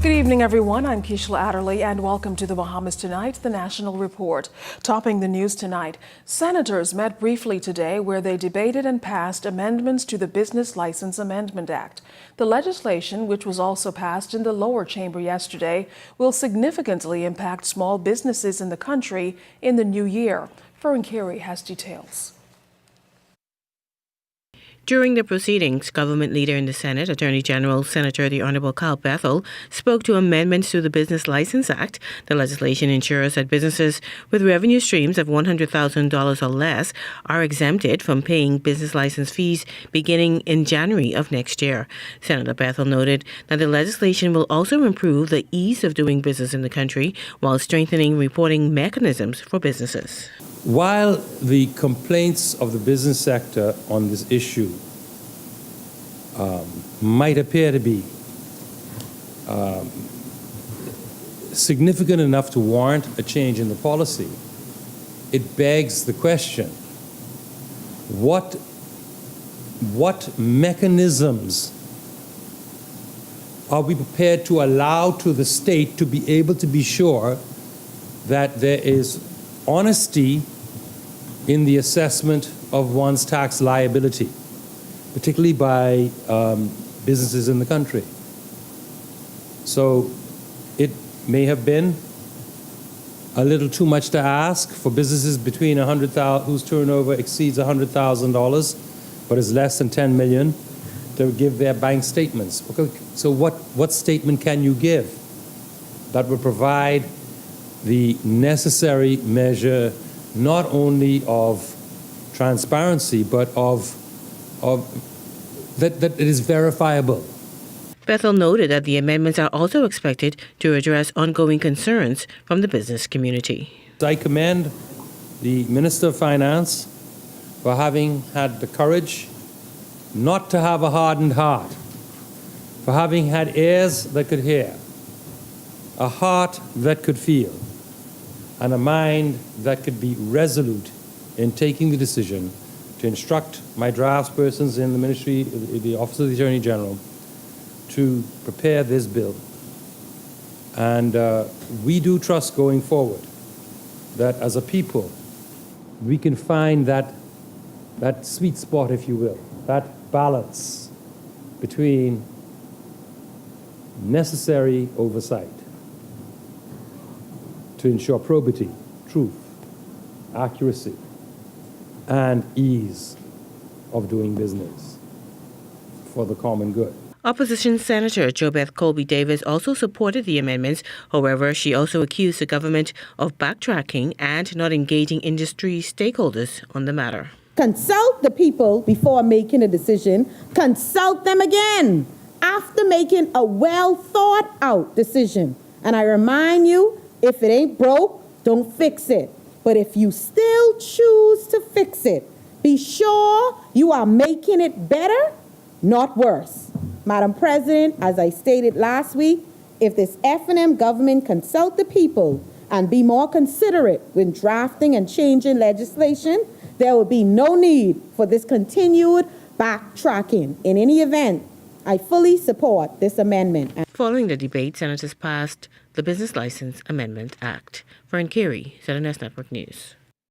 Good evening, everyone. I'm Keishla Adderley, and welcome to the Bahamas Tonight, the National Report. Topping the news tonight, senators met briefly today where they debated and passed amendments to the Business License Amendment Act. The legislation, which was also passed in the lower chamber yesterday, will significantly impact small businesses in the country in the new year. Fern Carey has details. During the proceedings, government leader in the Senate, Attorney General Senator the Honorable Colby Bethel, spoke to amendments to the Business License Act. The legislation ensures that businesses with revenue streams of $100,000 or less are exempted from paying business license fees beginning in January of next year. Senator Bethel noted that the legislation will also improve the ease of doing business in the country while strengthening reporting mechanisms for businesses. While the complaints of the business sector on this issue might appear to be significant enough to warrant a change in the policy, it begs the question, what mechanisms are we prepared to allow to the state to be able to be sure that there is honesty in the assessment of one's tax liability, particularly by businesses in the country. So it may have been a little too much to ask for businesses between whose turnover exceeds $100,000 but is less than $10 million to give their bank statements. So what statement can you give that would provide the necessary measure not only of transparency, but of that it is verifiable? Bethel noted that the amendments are also expected to address ongoing concerns from the business community. I commend the Minister of Finance for having had the courage not to have a hardened heart, for having had ears that could hear, a heart that could feel, and a mind that could be resolute in taking the decision to instruct my draftspersons in the Ministry, the Office of the Attorney General, to prepare this bill. And we do trust going forward that as a people, we can find that sweet spot, if you will, that balance between necessary oversight to ensure probity, truth, accuracy, and ease of doing business for the common good. Opposition Senator Colby Davis also supported the amendments. However, she also accused the government of backtracking and not engaging industry stakeholders on the matter. Consult the people before making a decision. Consult them again after making a well-thought-out decision. And I remind you, if it ain't broke, don't fix it. But if you still choose to fix it, be sure you are making it better, not worse. Madam President, as I stated last week, if this F&M government consult the people and be more considerate when drafting and changing legislation, there will be no need for this continued backtracking. In any event, I fully support this amendment. Following the debate, senators passed the Business License Amendment Act. Fern Carey, 7 Network News.